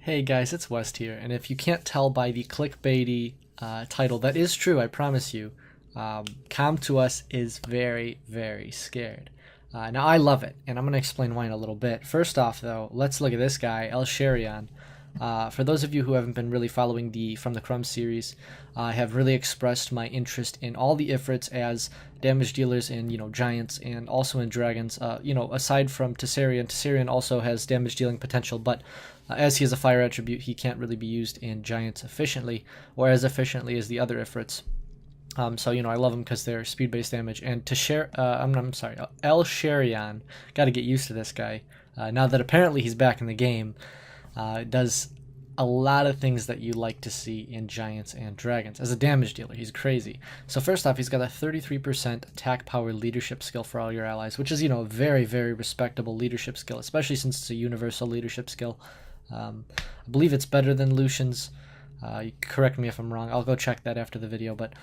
Hey guys, it's West here, and if you can't tell by the clickbaity title, that is true, I promise you. Com2Us is very, very scared. Now, I love it, and I'm going to explain why in a little bit. First off, though, let's look at this guy, El Sherian. For those of you who haven't been really following the From the Crumbs series, I have really expressed my interest in all the Ifrits as damage dealers in, giants and also in dragons. Aside from Tessarian also has damage dealing potential, but as he has a fire attribute, he can't really be used in giants efficiently, or as efficiently as the other Ifrits. I love them because they're speed-based damage. And El Sherian, got to get used to this guy. Now that apparently he's back in the game, does a lot of things that you like to see in giants and dragons. As a damage dealer, he's crazy. So first off, he's got a 33% attack power leadership skill for all your allies, which is, a very, very respectable leadership skill, especially since it's a universal leadership skill. I believe it's better than Lucian's. You correct me if I'm wrong. I'll go check that after the video, but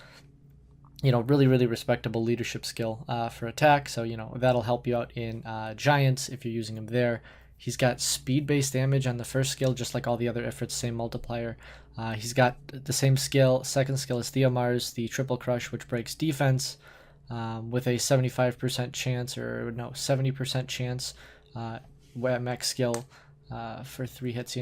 really, really respectable leadership skill for attack. So, that'll help you out in giants if you're using him there. He's got speed-based damage on the first skill, just like all the other Ifrits, same multiplier. He's got the same second skill as Theomar's, the Triple Crush, which breaks defense with a 75% chance, 70% chance at max skill for 3 hits,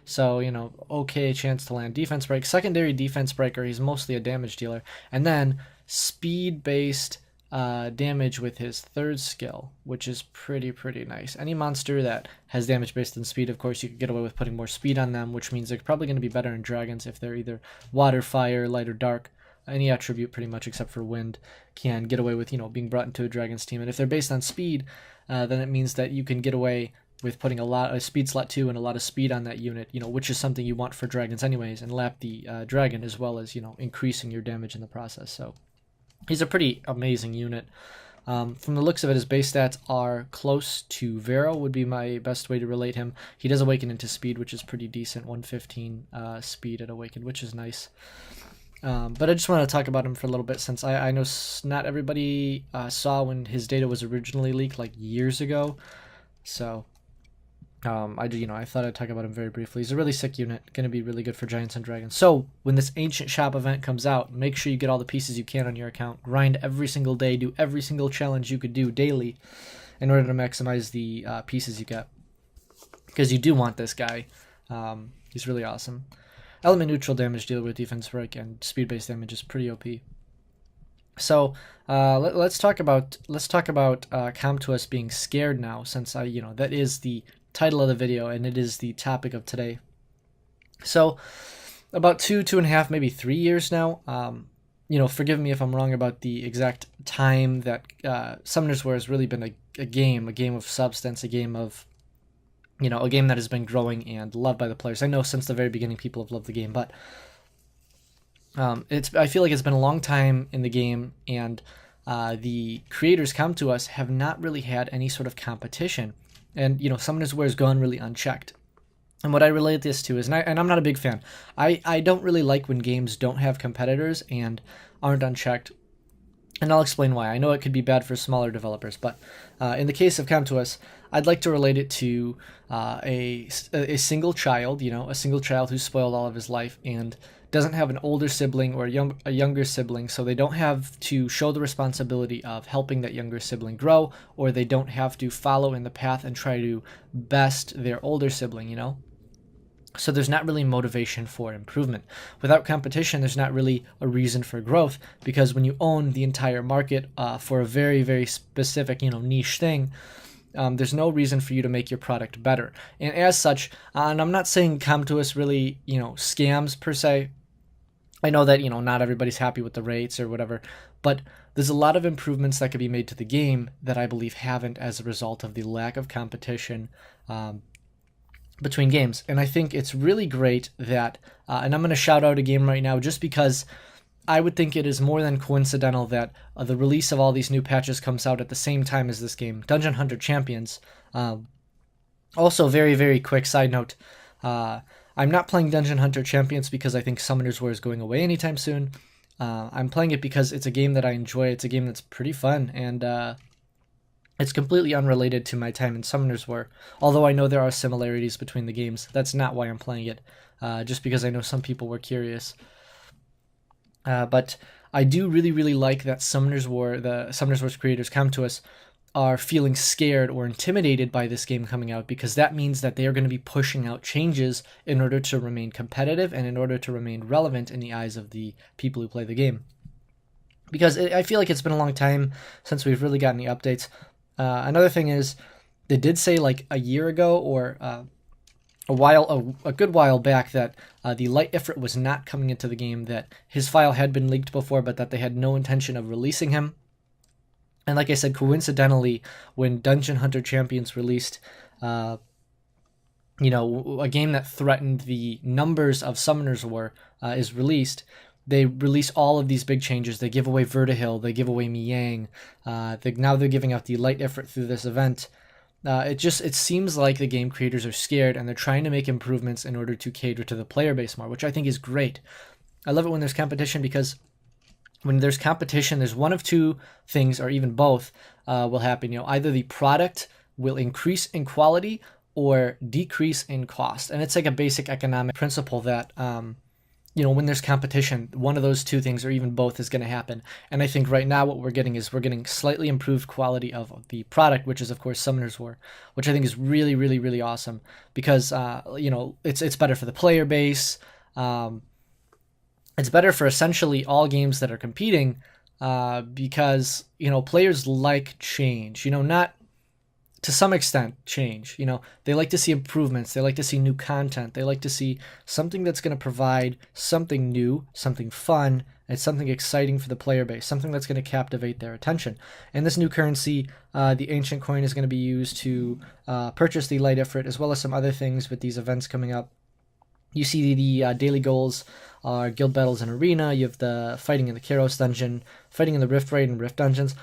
So, okay chance to land defense break. Secondary defense breaker, he's mostly a damage dealer. And then speed-based damage with his third skill, which is pretty nice. Any monster that has damage based on speed, of course, you could get away with putting more speed on them, which means they're probably going to be better in dragons if they're either water, fire, light, or dark. Any attribute pretty much except for wind can get away with, being brought into a dragon's team. And if they're based on speed, then it means that you can get away with putting a lot of speed slot 2 and a lot of speed on that unit, which is something you want for dragons anyways, and lap the dragon as well as, increasing your damage in the process. So he's a pretty amazing unit. From the looks of it, his base stats are close to Vero, would be my best way to relate him. He does awaken into speed, which is pretty decent, 115 speed at awakened, which is nice. But I just want to talk about him for a little bit, since I know not everybody saw when his data was originally leaked, like years ago. So I thought I'd talk about him very briefly. He's a really sick unit, going to be really good for giants and dragons. So when this ancient shop event comes out, make sure you get all the pieces you can on your account. Grind every single day, do every single challenge you could do daily in order to maximize the pieces you get, because you do want this guy. He's really awesome. Element neutral damage dealer with defense break and speed based damage is pretty OP. So let's talk about Com2Us being scared now, since that is the title of the video and it is the topic of today. So about 2.5, maybe 3 years now. Forgive me if I'm wrong about the exact time that Summoner's War has really been a game of substance, a game of a game that has been growing and loved by the players. I know since the very beginning people have loved the game, but I feel like it's been a long time in the game, and the creators Com2Us have not really had any sort of competition, and Summoner's War has gone really unchecked. And what I relate this to is, and I'm not a big fan. I don't really like when games don't have competitors and aren't unchecked, and I'll explain why. I know it could be bad for smaller developers, but in the case of Com2Us, I'd like to relate it to a single child, a single child who's spoiled all of his life and doesn't have an older sibling or a younger sibling, so they don't have to show the responsibility of helping that younger sibling grow, or they don't have to follow in the path and try to best their older sibling, So there's not really motivation for improvement. Without competition, there's not really a reason for growth, because when you own the entire market for a very, very specific, niche thing, there's no reason for you to make your product better. And as such, and I'm not saying Com2Us really, scams per se. I know that, not everybody's happy with the rates or whatever, but there's a lot of improvements that could be made to the game that I believe haven't, as a result of the lack of competition between games. And I think it's really great that, and I'm going to shout out a game right now just because I would think it is more than coincidental that the release of all these new patches comes out at the same time as this game, Dungeon Hunter Champions. Also, very, very quick side note, I'm not playing Dungeon Hunter Champions because I think Summoner's War is going away anytime soon. I'm playing it because it's a game that I enjoy. It's a game that's pretty fun, and It's completely unrelated to my time in Summoners War, although I know there are similarities between the games. That's not why I'm playing it, just because I know some people were curious. But I do really, really like that the Summoners War's creators Com2Us are feeling scared or intimidated by this game coming out, because that means that they are going to be pushing out changes in order to remain competitive and in order to remain relevant in the eyes of the people who play the game. Because I feel like it's been a long time since we've really gotten any updates. Another thing is, they did say like a year ago or a good while back that the Light Ifrit was not coming into the game, that his file had been leaked before, but that they had no intention of releasing him. And like I said, coincidentally, when Dungeon Hunter Champions released, a game that threatened the numbers of Summoners War is released, they release all of these big changes. They give away Vertihil, they give away Miang. Now they're giving out the Light Ifrit through this event. It seems like the game creators are scared and they're trying to make improvements in order to cater to the player base more, which I think is great. I love it when there's competition, because when there's competition, there's one of two things, or even both, will happen. Either the product will increase in quality or decrease in cost. And it's like a basic economic principle that, when there's competition, one of those two things, or even both, is going to happen. And I think right now what we're getting slightly improved quality of the product, which is, of course, Summoners War, which I think is really, really, really awesome, because, it's better for the player base. It's better for essentially all games that are competing, because, players like change, not to some extent change. They like to see improvements. They like to see new content. They like to see something that's going to provide something new, something fun, and something exciting for the player base, something that's going to captivate their attention. And this new currency, the Ancient Coin, is going to be used to purchase the Light Ifrit, as well as some other things with these events coming up. You see the daily goals are guild battles and arena. You have the fighting in the Kairos dungeon, fighting in the Rift Raid and Rift dungeons.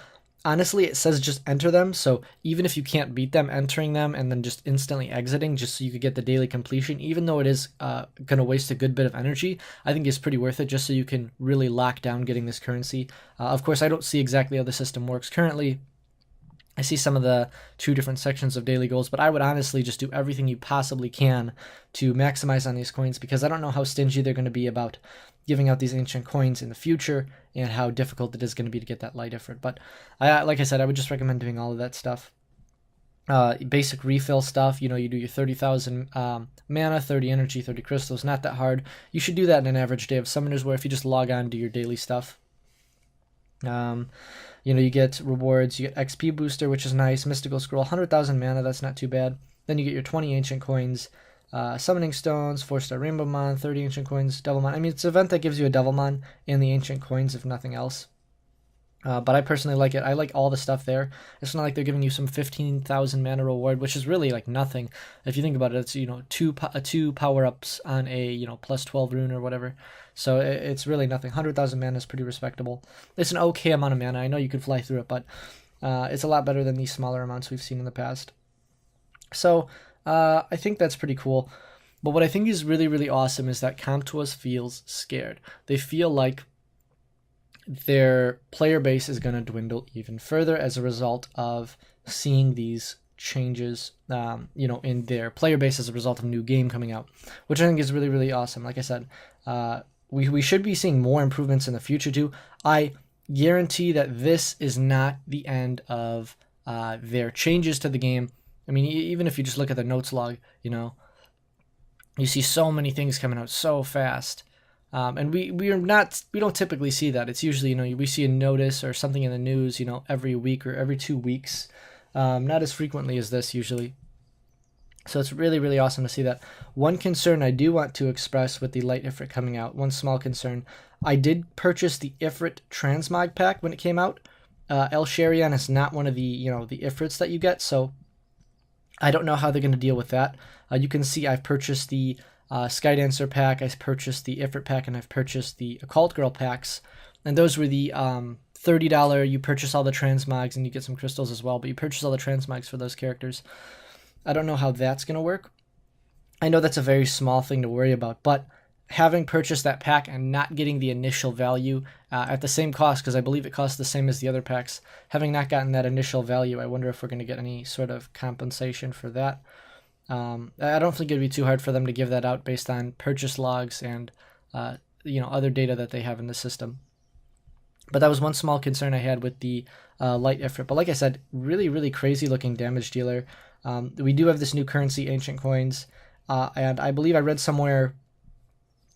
Honestly, it says just enter them, so even if you can't beat them, entering them and then just instantly exiting just so you could get the daily completion, even though it is going to waste a good bit of energy, I think it's pretty worth it, just so you can really lock down getting this currency. Of course, I don't see exactly how the system works currently. I see some of the 2 different sections of daily goals, but I would honestly just do everything you possibly can to maximize on these coins, because I don't know how stingy they're going to be about giving out these ancient coins in the future, and how difficult it is going to be to get that Light Ifrit. But like I said, I would just recommend doing all of that stuff. Basic refill stuff, you do your 30,000 mana, 30 energy, 30 crystals, not that hard. You should do that in an average day of Summoners War if you just log on to your daily stuff. You get rewards, you get XP booster, which is nice, mystical scroll, 100,000 mana, that's not too bad. Then you get your 20 ancient coins, summoning stones, 4-star rainbow mon, 30 ancient coins, devilmon. I mean, it's an event that gives you a devilmon and the ancient coins, if nothing else. But I personally like it. I like all the stuff there. It's not like they're giving you some 15,000 mana reward, which is really like nothing. If you think about it, it's, two power-ups on a, plus 12 rune or whatever. So it's really nothing. 100,000 mana is pretty respectable. It's an okay amount of mana. I know you could fly through it, but it's a lot better than these smaller amounts we've seen in the past. So I think that's pretty cool. But what I think is really, really awesome is that Com2Us feels scared. They feel like their player base is going to dwindle even further as a result of seeing these changes, in their player base as a result of new game coming out, which I think is really, really awesome. Like I said, we should be seeing more improvements in the future too. I guarantee that this is not the end of their changes to the game. I mean, even if you just look at the notes log, you see so many things coming out so fast. And we don't typically see that. It's usually, we see a notice or something in the news, every week or every 2 weeks. Not as frequently as this usually. So it's really, really awesome to see that. One concern I do want to express with the Light Ifrit coming out, one small concern. I did purchase the Ifrit Transmog pack when it came out. El Sharian is not one of the, the Ifrits that you get, so I don't know how they're going to deal with that. You can see I've purchased the Skydancer pack, I've purchased the Ifrit pack, and I've purchased the Occult Girl packs. And those were the $30, you purchase all the transmogs and you get some crystals as well, but you purchase all the transmogs for those characters. I don't know how that's going to work. I know that's a very small thing to worry about, but having purchased that pack and not getting the initial value at the same cost, because I believe it costs the same as the other packs, having not gotten that initial value, I wonder if we're going to get any sort of compensation for that. I don't think it'd be too hard for them to give that out based on purchase logs and other data that they have in the system. But that was one small concern I had with the light Ifrit. But like I said, really, really crazy looking damage dealer. We do have this new currency, Ancient Coins, and I believe I read somewhere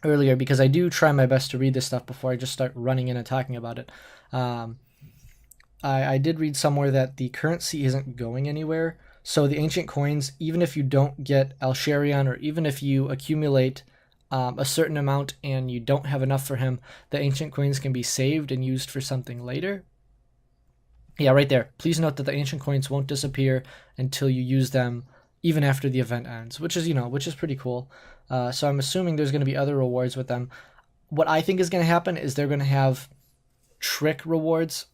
earlier, because I do try my best to read this stuff before I just start running in and talking about it. I did read somewhere that the currency isn't going anywhere. So the Ancient Coins, even if you don't get Alsharion, or even if you accumulate a certain amount and you don't have enough for him, the Ancient Coins can be saved and used for something later. Yeah, right there. Please note that the Ancient Coins won't disappear until you use them, even after the event ends, which is pretty cool. So I'm assuming there's going to be other rewards with them. What I think is going to happen is they're going to have trick rewards,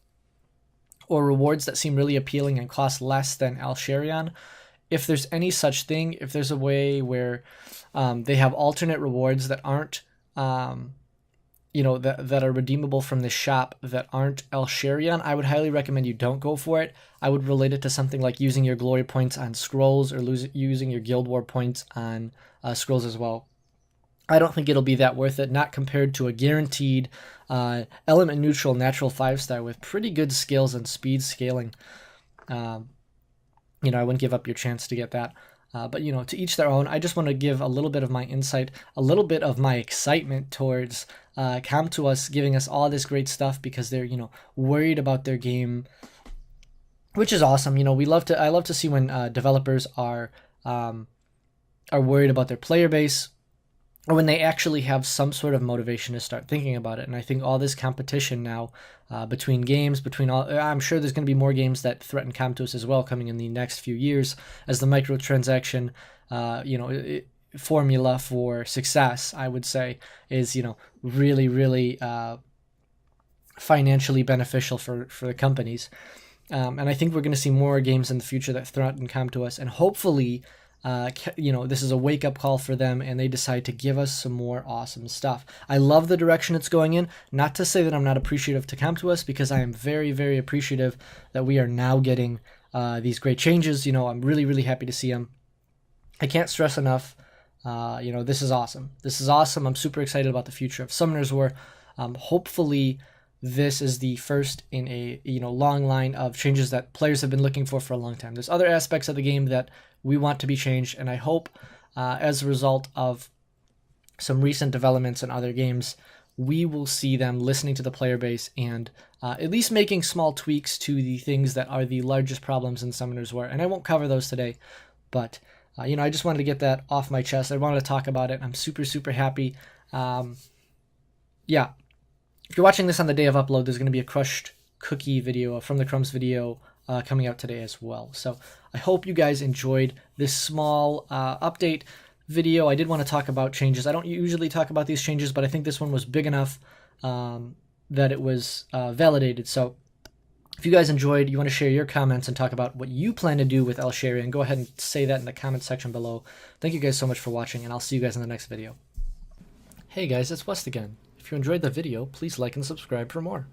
or rewards that seem really appealing and cost less than Alsharion. If there's any such thing, if there's a way where they have alternate rewards that aren't, that are redeemable from the shop that aren't Alsharion, I would highly recommend you don't go for it. I would relate it to something like using your glory points on scrolls, or using your guild war points on scrolls as well. I don't think it'll be that worth it, not compared to a guaranteed element neutral natural 5-star with pretty good skills and speed scaling. I wouldn't give up your chance to get that. But to each their own. I just want to give a little bit of my insight, a little bit of my excitement towards Com2Us giving us all this great stuff, because they're worried about their game, which is awesome. I love to see when developers are worried about their player base, or when they actually have some sort of motivation to start thinking about it. And I think all this competition now between games, I'm sure there's going to be more games that threaten Com2Us as well coming in the next few years, as the microtransaction, formula for success, I would say, is really, really financially beneficial for the companies. And I think we're going to see more games in the future that threaten Com2Us, and hopefully this is a wake-up call for them, and they decide to give us some more awesome stuff. I love the direction it's going in. Not to say that I'm not appreciative to Com2Us, because I am very, very appreciative that we are now getting these great changes. I'm really, really happy to see them. I can't stress enough, this is awesome. This is awesome. I'm super excited about the future of Summoners War. Hopefully this is the first in a long line of changes that players have been looking for a long time. There's other aspects of the game that we want to be changed, and I hope as a result of some recent developments in other games, we will see them listening to the player base and at least making small tweaks to the things that are the largest problems in Summoners War. And I won't cover those today, but I just wanted to get that off my chest. I wanted to talk about it. I'm super, super happy. Yeah. If you're watching this on the day of upload, there's going to be a crushed cookie video from the Crumbs video coming out today as well. So I hope you guys enjoyed this small update video. I did want to talk about changes. I don't usually talk about these changes, but I think this one was big enough that it was validated. So if you guys enjoyed, you want to share your comments and talk about what you plan to do with Alsharion, go ahead and say that in the comment section below. Thank you guys so much for watching, and I'll see you guys in the next video. Hey guys, it's West again. If you enjoyed the video, please like and subscribe for more.